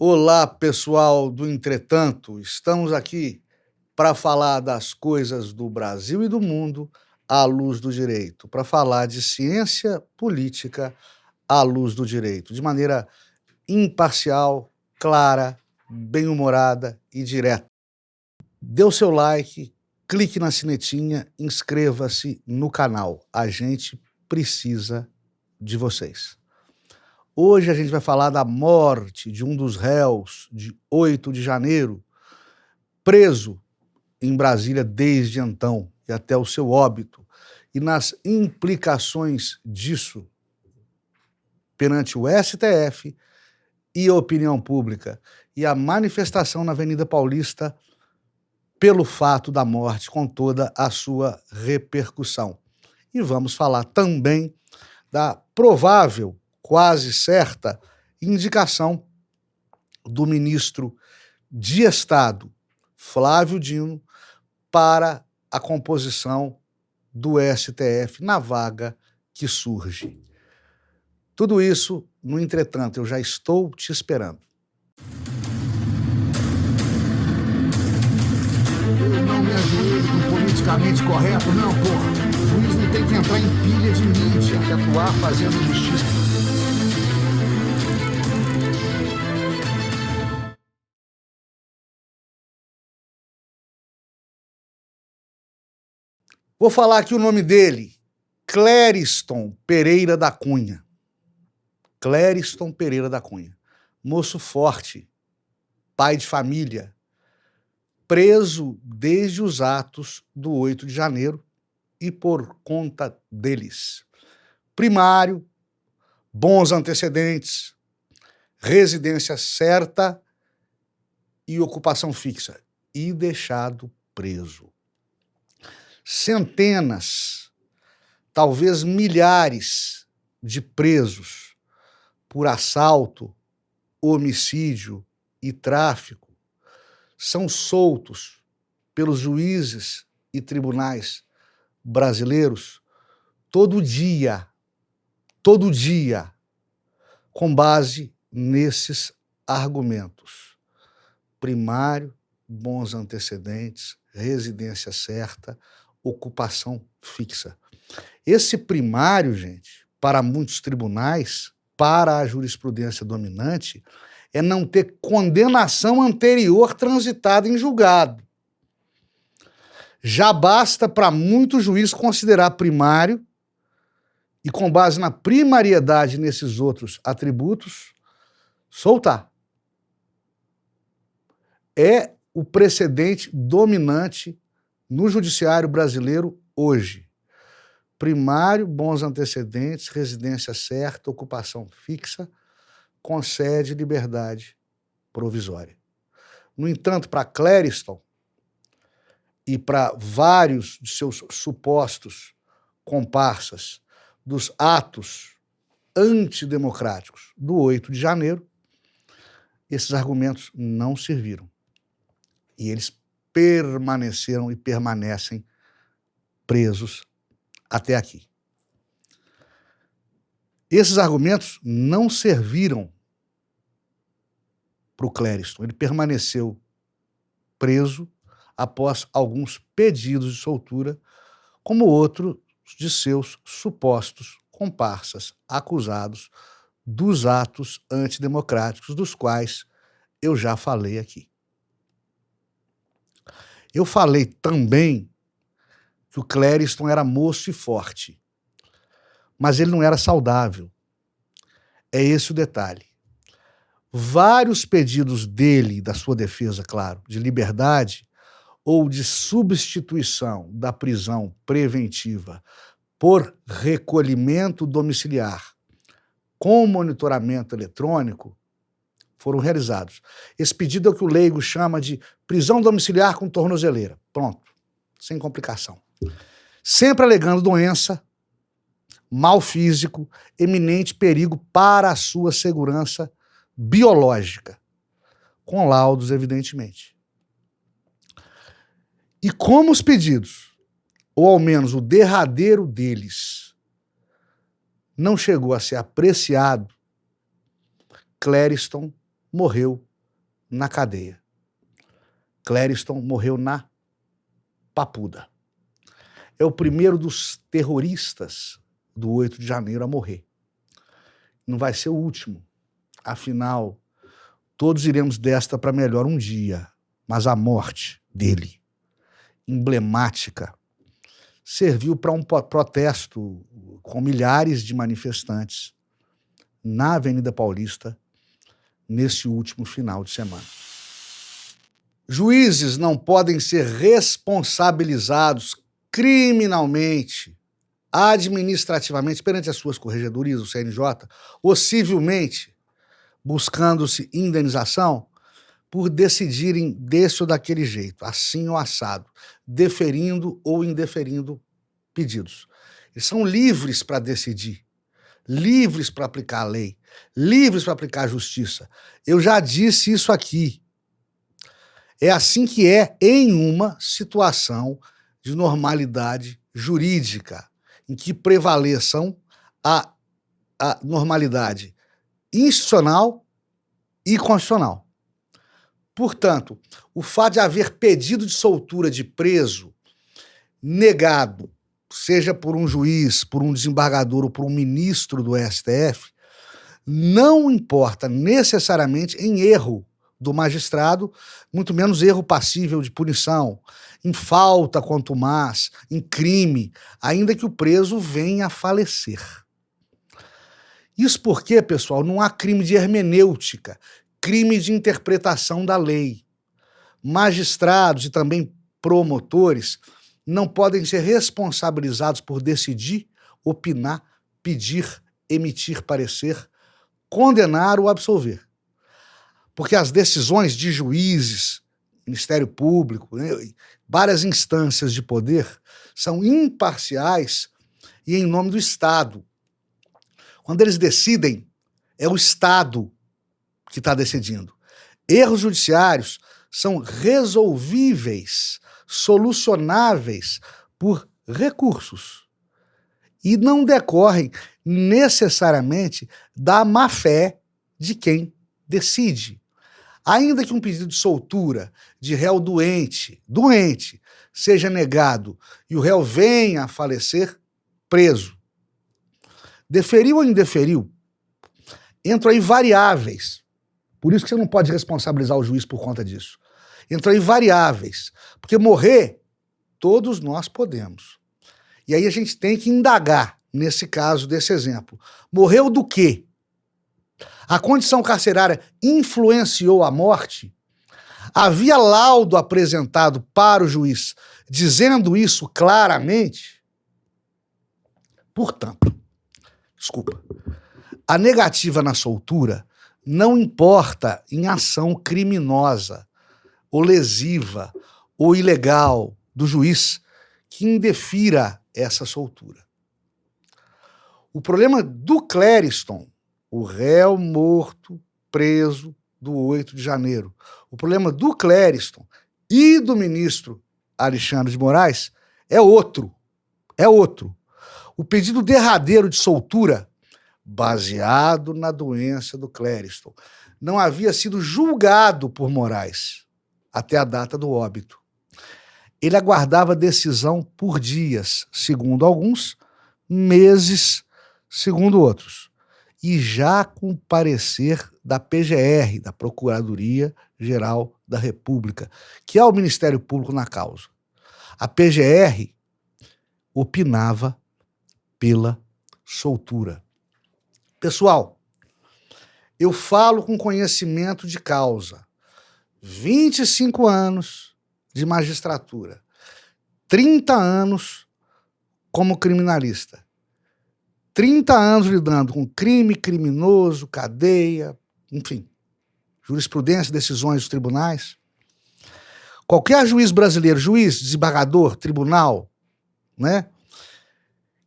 Olá, pessoal do Entretanto. Estamos aqui para falar das coisas do Brasil e do mundo à luz do direito, para falar de ciência política à luz do direito, de maneira imparcial, clara, bem-humorada e direta. Dê o seu like, clique na sinetinha, inscreva-se no canal. A gente precisa de vocês. Hoje a gente vai falar da morte de um dos réus de 8 de janeiro, preso em Brasília desde então e até o seu óbito, e nas implicações disso perante o STF e a opinião pública, e a manifestação na Avenida Paulista pelo fato da morte, com toda a sua repercussão. E vamos falar também da provável, quase certa, indicação do ministro de Estado, Flávio Dino, para a composição do STF na vaga que surge. Tudo isso, no entretanto, eu já estou te esperando. Eu não me ajoelho do politicamente correto, não, porra. O juiz não tem que entrar em pilha de mídia, que atuar fazendo justiça. Vou falar aqui o nome dele, Clériston Pereira da Cunha. Clériston Pereira da Cunha. Moço forte, pai de família, preso desde os atos do 8 de janeiro e por conta deles. Primário, bons antecedentes, residência certa e ocupação fixa, e deixado preso. Centenas, talvez milhares de presos por assalto, homicídio e tráfico são soltos pelos juízes e tribunais brasileiros todo dia, com base nesses argumentos. Primário, bons antecedentes, residência certa, ocupação fixa. Esse primário, gente, para muitos tribunais, para a jurisprudência dominante, é não ter condenação anterior transitada em julgado. Já basta para muito juiz considerar primário e, com base na primariedade nesses outros atributos, soltar. É o precedente dominante no judiciário brasileiro hoje. Primário, bons antecedentes, residência certa, ocupação fixa, concede liberdade provisória. No entanto, para Clériston e para vários de seus supostos comparsas dos atos antidemocráticos do 8 de janeiro, esses argumentos não serviram. E eles permaneceram e permanecem presos até aqui. Esses argumentos não serviram para o Clériston. Ele permaneceu preso após alguns pedidos de soltura, como outros de seus supostos comparsas acusados dos atos antidemocráticos, dos quais eu já falei aqui. Eu falei também que o Clériston era moço e forte, mas ele não era saudável. É esse o detalhe. Vários pedidos dele, da sua defesa, claro, de liberdade ou de substituição da prisão preventiva por recolhimento domiciliar com monitoramento eletrônico, foram realizados. Esse pedido é o que o leigo chama de prisão domiciliar com tornozeleira. Pronto, sem complicação. Sempre alegando doença, mal físico, eminente perigo para a sua segurança biológica, com laudos, evidentemente. E como os pedidos, ou ao menos o derradeiro deles, não chegou a ser apreciado, Clériston morreu na cadeia. Clériston morreu na Papuda. É o primeiro dos terroristas do 8 de janeiro a morrer. Não vai ser o último. Afinal, todos iremos desta para melhor um dia. Mas a morte dele, emblemática, serviu para um protesto com milhares de manifestantes na Avenida Paulista nesse último final de semana. Juízes não podem ser responsabilizados criminalmente, administrativamente, perante as suas corregedorias, o CNJ, ou civilmente, buscando-se indenização, por decidirem desse ou daquele jeito, assim ou assado, deferindo ou indeferindo pedidos. Eles são livres para decidir, livres para aplicar a lei, livres para aplicar a justiça. Eu já disse isso aqui. É assim que é em uma situação de normalidade jurídica, em que prevaleçam a normalidade institucional e constitucional. Portanto, o fato de haver pedido de soltura de preso negado, seja por um juiz, por um desembargador ou por um ministro do STF, não importa necessariamente em erro do magistrado, muito menos erro passível de punição, em falta contumaz, em crime, ainda que o preso venha a falecer. Isso porque, pessoal, não há crime de hermenêutica, crime de interpretação da lei. Magistrados e também promotores não podem ser responsabilizados por decidir, opinar, pedir, emitir parecer, condenar ou absolver. Porque as decisões de juízes, Ministério Público, várias instâncias de poder, são imparciais e em nome do Estado. Quando eles decidem, é o Estado que está decidindo. Erros judiciários são resolvíveis, solucionáveis por recursos e não decorrem necessariamente da má-fé de quem decide. Ainda que um pedido de soltura de réu doente, seja negado e o réu venha a falecer, preso. Deferiu ou indeferiu? Entram aí variáveis. Por isso que você não pode responsabilizar o juiz por conta disso. Entram aí variáveis. Porque morrer, todos nós podemos. E aí a gente tem que indagar, nesse caso, desse exemplo. Morreu do quê? A condição carcerária influenciou a morte? Havia laudo apresentado para o juiz dizendo isso claramente? Portanto, a negativa na soltura não importa em ação criminosa, ou lesiva, ou ilegal do juiz que indefira essa soltura. O problema do Clériston, o réu morto, preso do 8 de janeiro, o problema do Clériston e do ministro Alexandre de Moraes é outro. O pedido derradeiro de soltura, baseado na doença do Clériston, não havia sido julgado por Moraes até a data do óbito. Ele aguardava decisão por dias, segundo alguns, meses, segundo outros. E já com parecer da PGR, da Procuradoria-Geral da República, que é o Ministério Público na causa. A PGR opinava pela soltura. Pessoal, eu falo com conhecimento de causa. 25 anos de magistratura, 30 anos como criminalista, 30 anos lidando com crime, criminoso, cadeia, enfim, jurisprudência, decisões dos tribunais. Qualquer juiz brasileiro, juiz, desembargador, tribunal, né,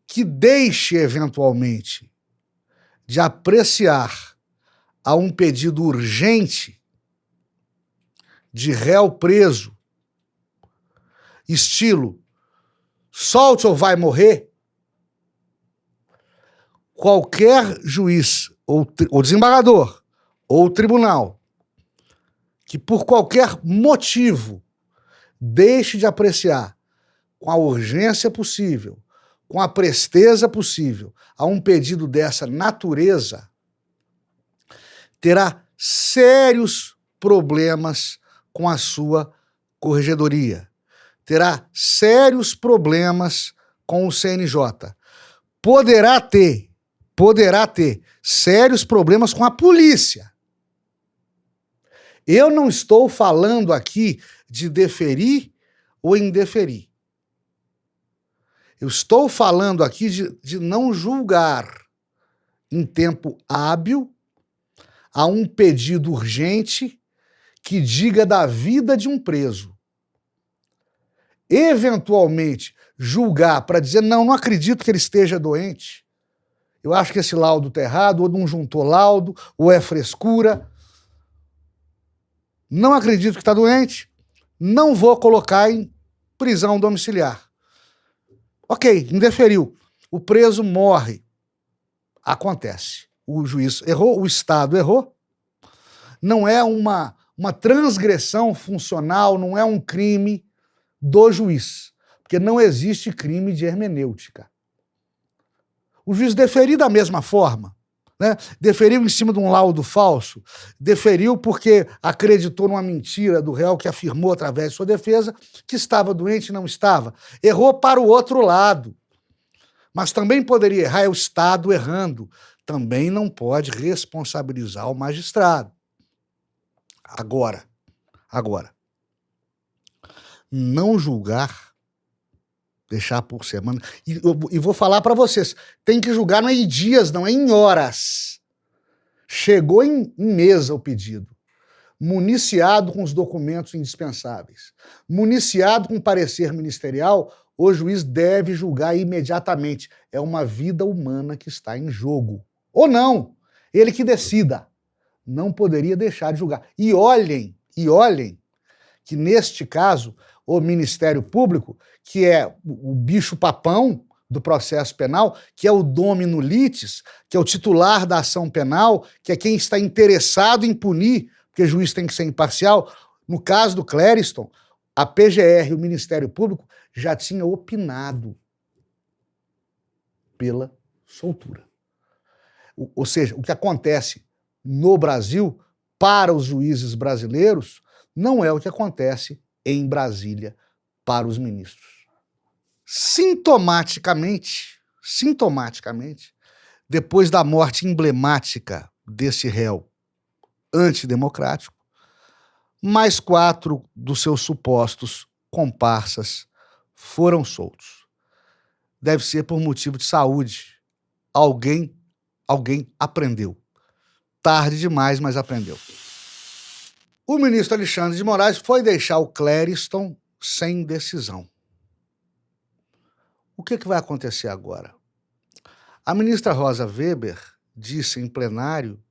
que deixe eventualmente de apreciar a um pedido urgente de réu preso, estilo solte ou vai morrer, qualquer juiz ou desembargador ou tribunal que por qualquer motivo deixe de apreciar com a urgência possível, com a presteza possível, a um pedido dessa natureza, terá sérios problemas com a sua corregedoria, terá sérios problemas com o CNJ, poderá ter sérios problemas com a polícia. Eu não estou falando aqui de deferir ou indeferir. Eu estou falando aqui de não julgar em tempo hábil a um pedido urgente que diga da vida de um preso. Eventualmente, julgar para dizer, não acredito que ele esteja doente. Eu acho que esse laudo está errado, ou não juntou laudo, ou é frescura. Não acredito que está doente, não vou colocar em prisão domiciliar. Ok, indeferiu. O preso morre. Acontece. O juiz errou, o Estado errou. Não é uma transgressão funcional, não é um crime do juiz, porque não existe crime de hermenêutica. O juiz deferiu da mesma forma, né? Deferiu em cima de um laudo falso, deferiu porque acreditou numa mentira do réu que afirmou através de sua defesa que estava doente e não estava. Errou para o outro lado. Mas também poderia errar, é o Estado errando. Também não pode responsabilizar o magistrado. Agora, não julgar, deixar por semana. E vou falar para vocês, tem que julgar não é em dias, não é em horas. Chegou em mesa o pedido, municiado com os documentos indispensáveis, municiado com parecer ministerial, o juiz deve julgar imediatamente. É uma vida humana que está em jogo. Ou não, ele que decida. Não poderia deixar de julgar. E olhem que neste caso, o Ministério Público, que é o bicho-papão do processo penal, que é o domino litis, que é o titular da ação penal, que é quem está interessado em punir, porque o juiz tem que ser imparcial. No caso do Clériston, a PGR e o Ministério Público já tinha opinado pela soltura. Ou seja, o que acontece no Brasil, para os juízes brasileiros, não é o que acontece em Brasília para os ministros. Sintomaticamente, depois da morte emblemática desse réu antidemocrático, mais 4 dos seus supostos comparsas foram soltos. Deve ser por motivo de saúde. Alguém aprendeu. Tarde demais, mas aprendeu. O ministro Alexandre de Moraes foi deixar o Clériston sem decisão. O que vai acontecer agora? A ministra Rosa Weber disse em plenário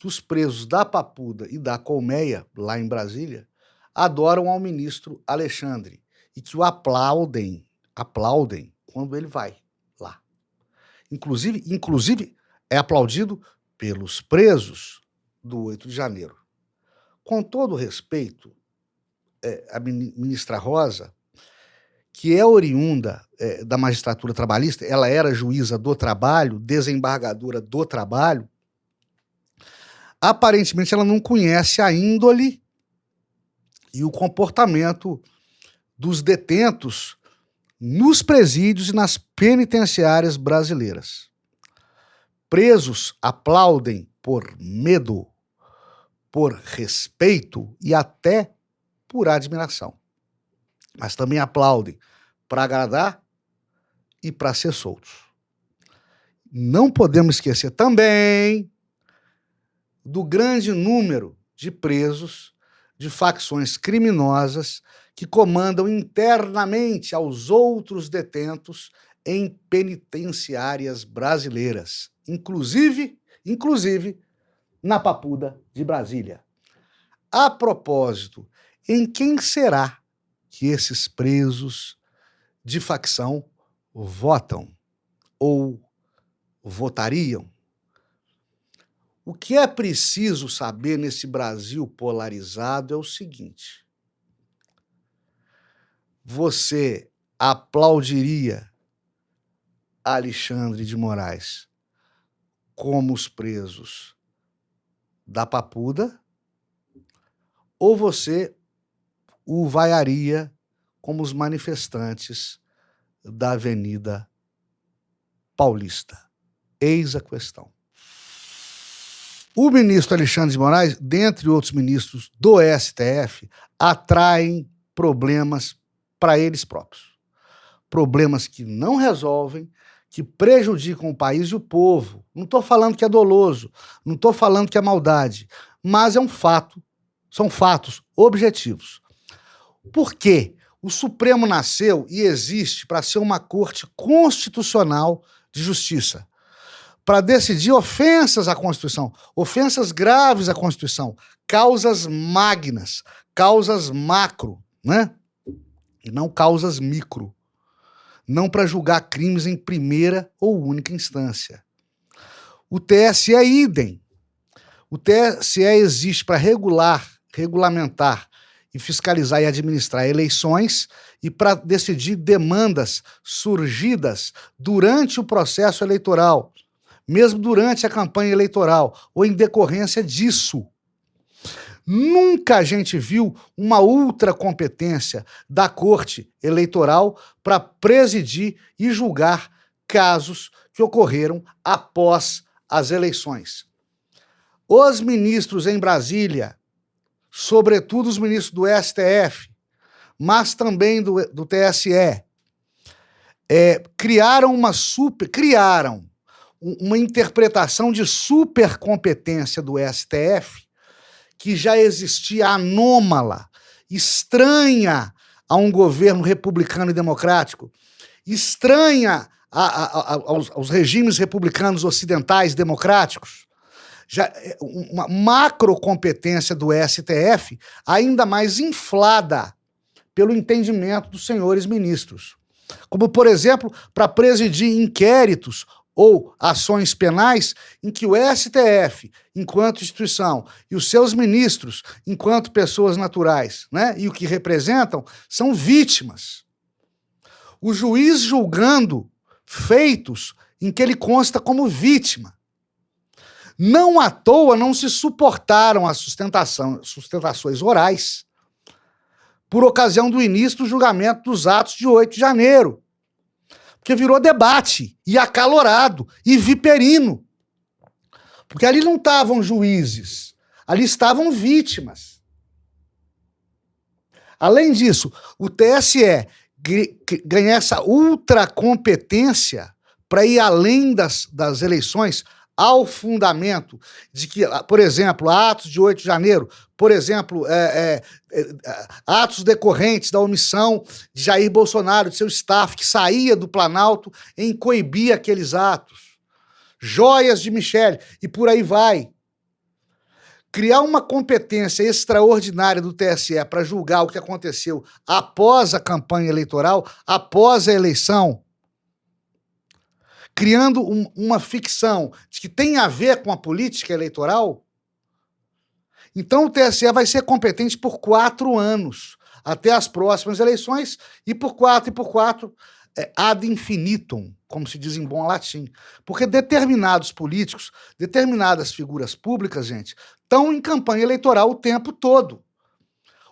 que os presos da Papuda e da Colmeia, lá em Brasília, adoram ao ministro Alexandre e que o aplaudem quando ele vai lá. Inclusive é aplaudido pelos presos do 8 de janeiro. Com todo respeito, a ministra Rosa, que é oriunda da magistratura trabalhista, ela era juíza do trabalho, desembargadora do trabalho, aparentemente ela não conhece a índole e o comportamento dos detentos nos presídios e nas penitenciárias brasileiras. Presos aplaudem por medo, por respeito e até por admiração. Mas também aplaudem para agradar e para ser soltos. Não podemos esquecer também do grande número de presos de facções criminosas que comandam internamente aos outros detentos em penitenciárias brasileiras, inclusive na Papuda de Brasília. A propósito, em quem será que esses presos de facção votam ou votariam? O que é preciso saber nesse Brasil polarizado é o seguinte: você aplaudiria Alexandre de Moraes como os presos da Papuda, ou você o vaiaria como os manifestantes da Avenida Paulista? Eis a questão. O ministro Alexandre de Moraes, dentre outros ministros do STF, atraem problemas para eles próprios. Problemas que não resolvem, que prejudicam o país e o povo. Não estou falando que é doloso, não estou falando que é maldade, mas é um fato, são fatos objetivos. Por quê? O Supremo nasceu e existe para ser uma corte constitucional de justiça, para decidir ofensas à Constituição, ofensas graves à Constituição, causas magnas, causas macro, né? E não causas micro. Não para julgar crimes em primeira ou única instância. O TSE é idem. O TSE existe para regulamentar e fiscalizar e administrar eleições e para decidir demandas surgidas durante o processo eleitoral, mesmo durante a campanha eleitoral, ou em decorrência disso. Nunca a gente viu uma ultracompetência da Corte Eleitoral para presidir e julgar casos que ocorreram após as eleições. Os ministros em Brasília, sobretudo os ministros do STF, mas também do TSE, criaram uma interpretação de supercompetência do STF que já existia anômala, estranha a um governo republicano e democrático, estranha aos regimes republicanos ocidentais democráticos, já uma macrocompetência do STF ainda mais inflada pelo entendimento dos senhores ministros. Como, por exemplo, para presidir inquéritos ou ações penais em que o STF, enquanto instituição, e os seus ministros, enquanto pessoas naturais, né, e o que representam, são vítimas. O juiz julgando feitos em que ele consta como vítima. Não à toa não se suportaram as sustentações orais por ocasião do início do julgamento dos atos de 8 de janeiro. Porque virou debate, e acalorado, e viperino. Porque ali não estavam juízes, ali estavam vítimas. Além disso, o TSE ganha essa ultracompetência para ir além das eleições ao fundamento de que, por exemplo, atos de 8 de janeiro, por exemplo, atos decorrentes da omissão de Jair Bolsonaro, de seu staff, que saía do Planalto em coibir aqueles atos. Joias de Michele, e por aí vai. Criar uma competência extraordinária do TSE para julgar o que aconteceu após a campanha eleitoral, após a eleição, criando uma ficção de que tem a ver com a política eleitoral. Então o TSE vai ser competente por 4 anos, até as próximas eleições, e por 4, ad infinitum, como se diz em bom latim. Porque determinados políticos, determinadas figuras públicas, gente, estão em campanha eleitoral o tempo todo.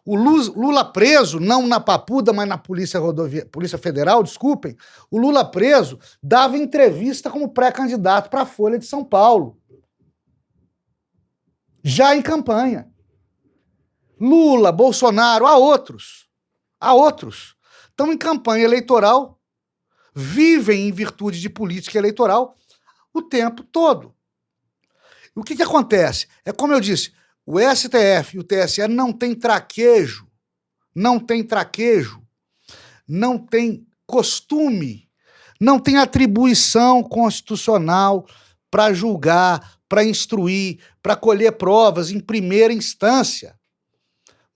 O Lula preso, não na Papuda, mas na Polícia Federal, desculpem, o Lula preso dava entrevista como pré-candidato para a Folha de São Paulo. Já em campanha. Lula, Bolsonaro, há outros. Estão em campanha eleitoral, vivem em virtude de política eleitoral o tempo todo. O que acontece? É como eu disse, o STF e o TSE não têm traquejo, não têm costume, não têm atribuição constitucional para julgar, para instruir, para colher provas em primeira instância,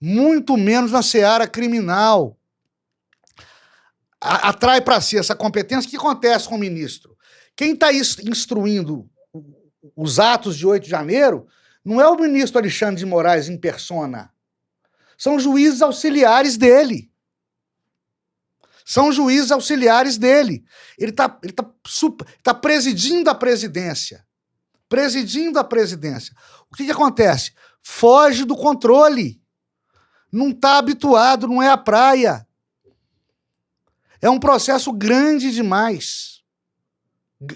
muito menos na seara criminal. Atrai para si essa competência. O que acontece com o ministro? Quem está instruindo os atos de 8 de janeiro, não é o ministro Alexandre de Moraes em persona. São juízes auxiliares dele. São juízes auxiliares dele. Ele tá presidindo a presidência. Presidindo a presidência. O que acontece? Foge do controle. Não está habituado, não é a praia. É um processo grande demais.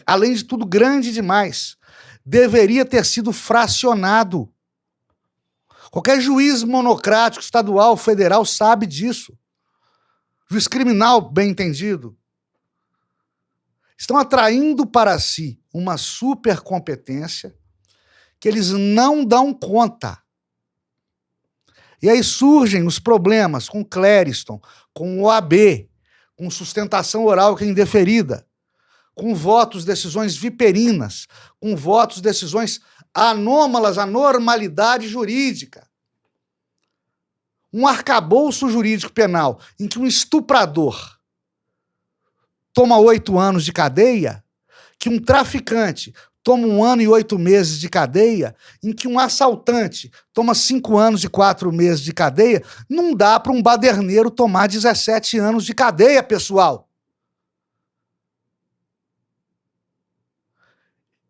Além de tudo, grande demais. Deveria ter sido fracionado. Qualquer juiz monocrático, estadual, federal, sabe disso. Juiz criminal, bem entendido. Estão atraindo para si uma supercompetência que eles não dão conta. E aí surgem os problemas com Clériston, com o OAB, com sustentação oral que é indeferida, com votos, decisões viperinas, com votos, decisões anômalas à normalidade jurídica. Um arcabouço jurídico penal em que um estuprador toma 8 anos de cadeia, que um traficante toma 1 ano e 8 meses de cadeia, em que um assaltante toma 5 anos e 4 meses de cadeia, não dá para um baderneiro tomar 17 anos de cadeia, pessoal.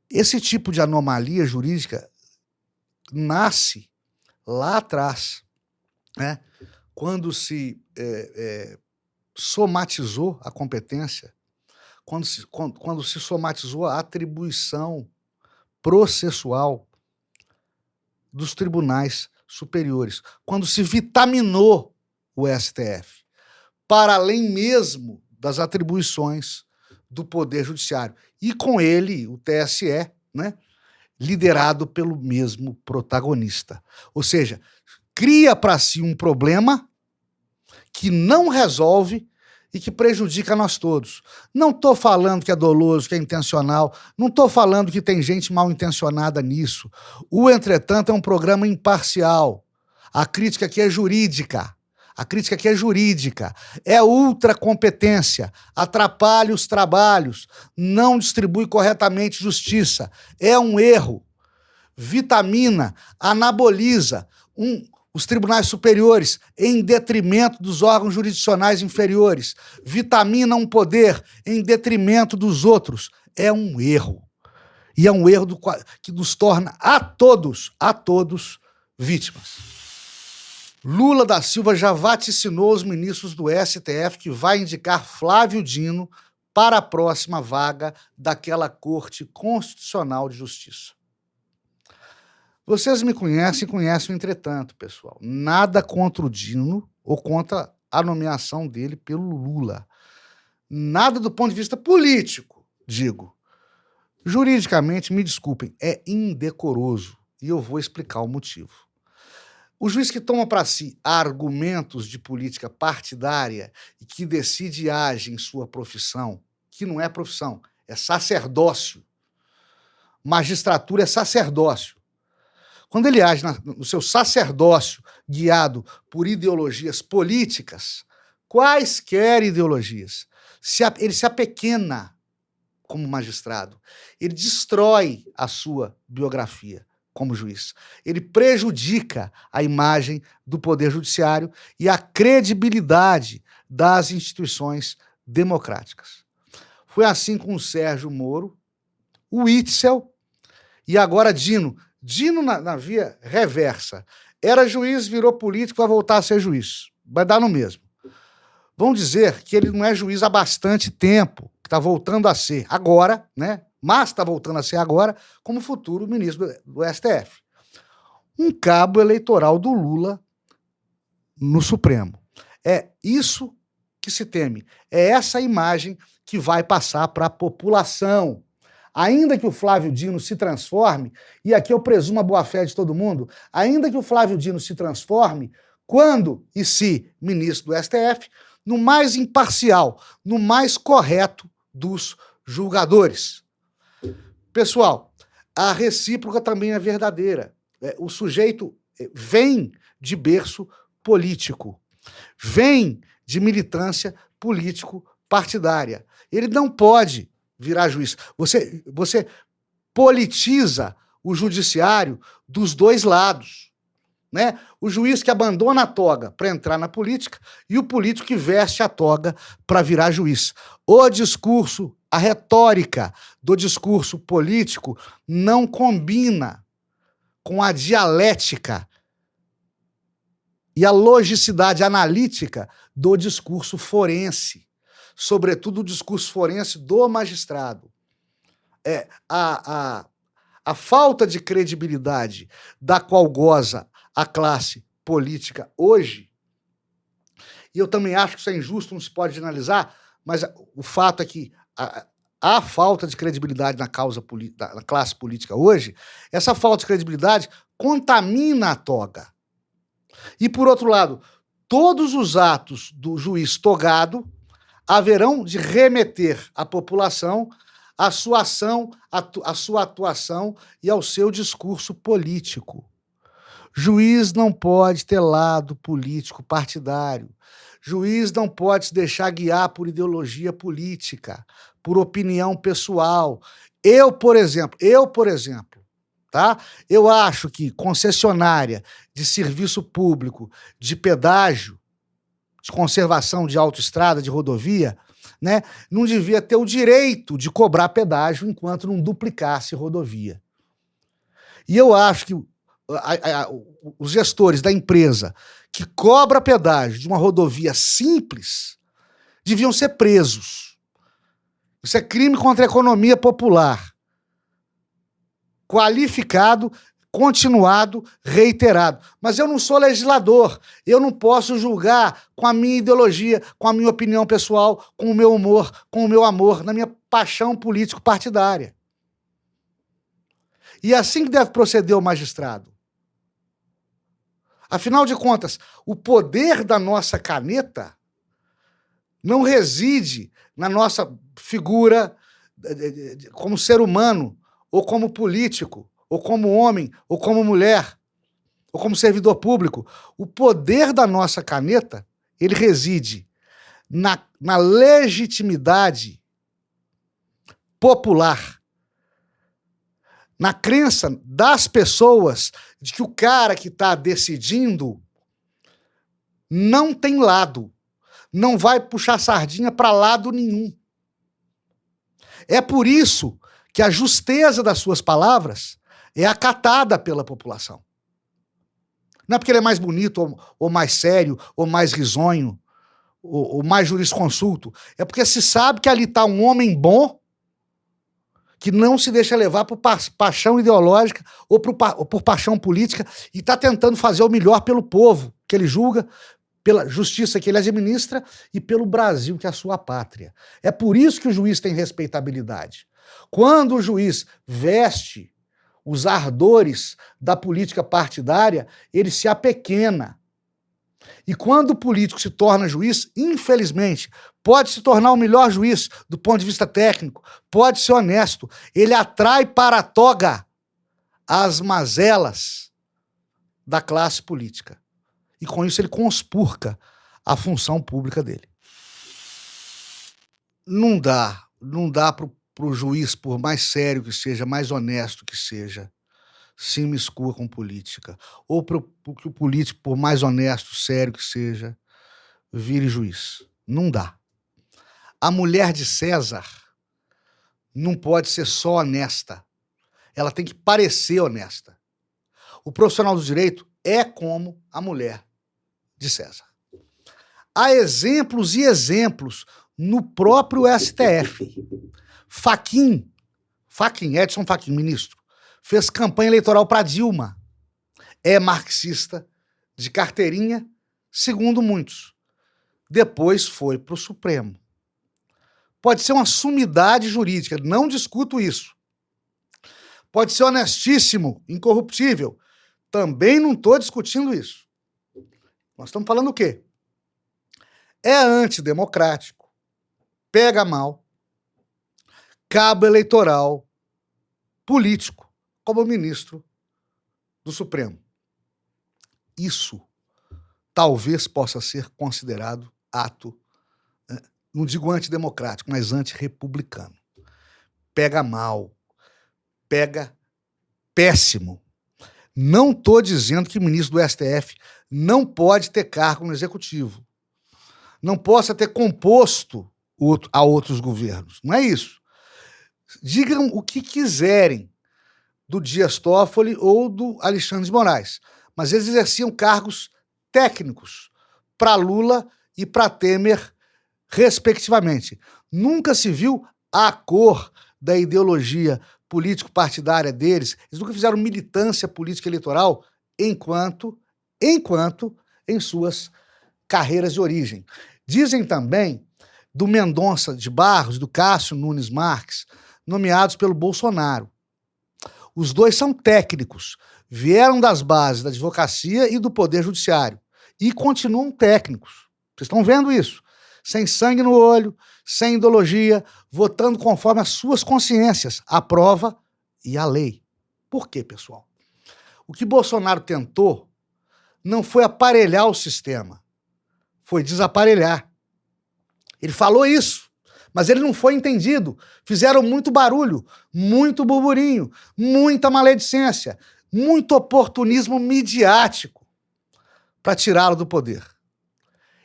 Esse tipo de anomalia jurídica nasce lá atrás, né? Quando se somatizou a competência, quando se somatizou a atribuição processual dos tribunais superiores, quando se vitaminou o STF, para além mesmo das atribuições do Poder Judiciário, e com ele o TSE, né, liderado pelo mesmo protagonista. Ou seja, cria para si um problema que não resolve e que prejudica nós todos. Não estou falando que é doloso, que é intencional, não estou falando que tem gente mal intencionada nisso. O Entretanto é um programa imparcial. A crítica aqui é jurídica. A crítica aqui é jurídica. É ultracompetência, atrapalha os trabalhos, não distribui corretamente justiça. É um erro. Vitamina, anaboliza os tribunais superiores em detrimento dos órgãos jurisdicionais inferiores. Vitamina um poder em detrimento dos outros. É um erro. E é um erro que nos torna a todos vítimas. Lula da Silva já vaticinou os ministros do STF que vai indicar Flávio Dino para a próxima vaga daquela Corte Constitucional de Justiça. Vocês me conhecem o Entretanto, pessoal. Nada contra o Dino ou contra a nomeação dele pelo Lula. Nada do ponto de vista político, digo. Juridicamente, me desculpem, é indecoroso. E eu vou explicar o motivo. O juiz que toma para si argumentos de política partidária e que decide e age em sua profissão, que não é profissão, é sacerdócio. Magistratura é sacerdócio. Quando ele age no seu sacerdócio guiado por ideologias políticas, quaisquer ideologias, ele se apequena como magistrado. Ele destrói a sua biografia como juiz. Ele prejudica a imagem do Poder Judiciário e a credibilidade das instituições democráticas. Foi assim com o Sérgio Moro, o Witzel e agora Dino. Dino na via reversa. Era juiz, virou político, vai voltar a ser juiz. Vai dar no mesmo. Vão dizer que ele não é juiz há bastante tempo, que está voltando a ser agora, né? Mas está voltando a ser agora como futuro ministro do STF. Um cabo eleitoral do Lula no Supremo. É isso que se teme. É essa imagem que vai passar para a população. Ainda que o Flávio Dino se transforme, e aqui eu presumo a boa-fé de todo mundo, ainda que o Flávio Dino se transforme, quando e se ministro do STF, no mais imparcial, no mais correto dos julgadores. Pessoal, a recíproca também é verdadeira. O sujeito vem de berço político, vem de militância político-partidária. Ele não pode virar juiz. Você politiza o judiciário dos dois lados, né? O juiz que abandona a toga para entrar na política e o político que veste a toga para virar juiz. O discurso, a retórica do discurso político não combina com a dialética e a logicidade analítica do discurso forense, sobretudo o discurso forense do magistrado. A falta de credibilidade da qual goza a classe política hoje, e eu também acho que isso é injusto, não se pode generalizar, mas o fato é que a falta de credibilidade na classe política hoje, essa falta de credibilidade contamina a toga. E, por outro lado, todos os atos do juiz togado haverão de remeter à população a sua ação, a sua atuação e ao seu discurso político. Juiz não pode ter lado político partidário. Juiz não pode se deixar guiar por ideologia política, por opinião pessoal. Eu, por exemplo, tá? Eu acho que concessionária de serviço público, de pedágio, de conservação de autoestrada, de rodovia, né, não devia ter o direito de cobrar pedágio enquanto não duplicasse rodovia. E eu acho que os gestores da empresa que cobra pedágio de uma rodovia simples deviam ser presos. Isso é crime contra a economia popular. Qualificado, continuado, reiterado. Mas eu não sou legislador, eu não posso julgar com a minha ideologia, com a minha opinião pessoal, com o meu humor, com o meu amor, na minha paixão político-partidária. E é assim que deve proceder o magistrado. Afinal de contas, o poder da nossa caneta não reside na nossa figura como ser humano, ou como político, ou como homem, ou como mulher, ou como servidor público. O poder da nossa caneta, ele reside na legitimidade popular, na crença das pessoas de que o cara que está decidindo não tem lado, não vai puxar sardinha para lado nenhum. É por isso que a justeza das suas palavras é acatada pela população. Não é porque ele é mais bonito, ou mais sério, ou mais risonho, ou mais jurisconsulto. É porque se sabe que ali está um homem bom, que não se deixa levar por paixão ideológica ou por paixão política e está tentando fazer o melhor pelo povo que ele julga, pela justiça que ele administra e pelo Brasil, que é a sua pátria. É por isso que o juiz tem respeitabilidade. Quando o juiz veste os ardores da política partidária, ele se apequena. E quando o político se torna juiz, infelizmente, pode se tornar o melhor juiz do ponto de vista técnico, pode ser honesto, ele atrai para a toga as mazelas da classe política. E com isso ele conspurca a função pública dele. Não dá para o juiz, por mais sério que seja, mais honesto que seja, se imiscua com política. Ou para que o político, por mais honesto, sério que seja, vire juiz. Não dá. A mulher de César não pode ser só honesta. Ela tem que parecer honesta. O profissional do direito é como a mulher de César. Há exemplos e exemplos no próprio STF. Edson Fachin, ministro, fez campanha eleitoral para Dilma. É marxista, de carteirinha, segundo muitos. Depois foi para o Supremo. Pode ser uma sumidade jurídica, não discuto isso. Pode ser honestíssimo, incorruptível. Também não estou discutindo isso. Nós estamos falando o quê? É antidemocrático, pega mal, cabo eleitoral, político, como ministro do Supremo. Isso talvez possa ser considerado ato, não digo antidemocrático, mas antirrepublicano. Pega mal, pega péssimo. Não estou dizendo que o ministro do STF não pode ter cargo no executivo, não possa ter composto a outros governos. Não é isso. Digam o que quiserem do Dias Toffoli ou do Alexandre de Moraes, mas eles exerciam cargos técnicos para Lula e para Temer, respectivamente. Nunca se viu a cor da ideologia político-partidária deles, eles nunca fizeram militância política eleitoral enquanto em suas carreiras de origem. Dizem também do Mendonça de Barros, do Cássio Nunes Marques, nomeados pelo Bolsonaro. Os dois são técnicos, vieram das bases da advocacia e do Poder Judiciário e continuam técnicos. Vocês estão vendo isso? Sem sangue no olho, sem ideologia, votando conforme as suas consciências, a prova e a lei. Por quê, pessoal? O que Bolsonaro tentou não foi aparelhar o sistema, foi desaparelhar. Ele falou isso, mas ele não foi entendido. Fizeram muito barulho, muito burburinho, muita maledicência, muito oportunismo midiático para tirá-lo do poder.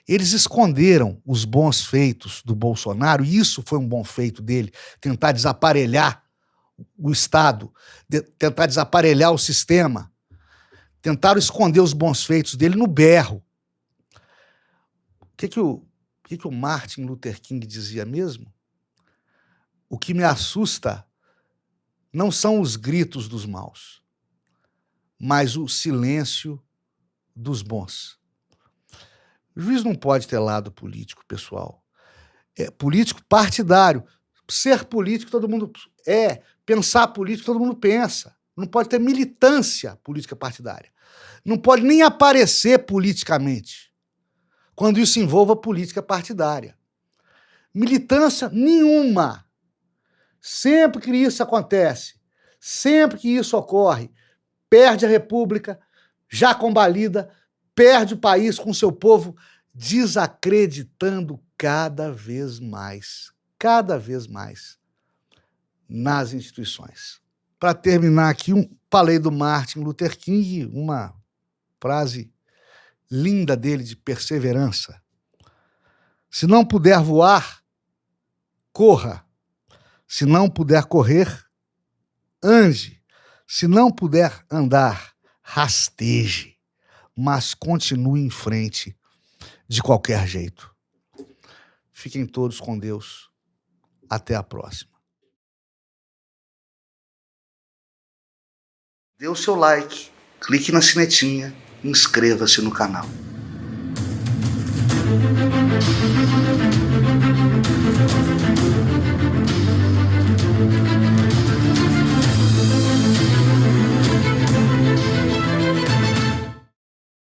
Eles esconderam os bons feitos do Bolsonaro, e isso foi um bom feito dele, tentar desaparelhar o Estado, tentar desaparelhar o sistema. Tentaram esconder os bons feitos dele no berro. O que o Martin Luther King dizia mesmo? O que me assusta não são os gritos dos maus, mas o silêncio dos bons. O juiz não pode ter lado político, pessoal. É político partidário. Ser político todo mundo é. Pensar político todo mundo pensa. Não pode ter militância política partidária. Não pode nem aparecer politicamente quando isso envolva política partidária. Militância nenhuma. Sempre que isso acontece, sempre que isso ocorre, perde a República, já combalida, perde o país com seu povo desacreditando cada vez mais nas instituições. Para terminar aqui, falei do Martin Luther King, uma frase linda dele de perseverança. Se não puder voar, corra. Se não puder correr, ande. Se não puder andar, rasteje. Mas continue em frente de qualquer jeito. Fiquem todos com Deus. Até a próxima. Dê o seu like, clique na sinetinha e inscreva-se no canal.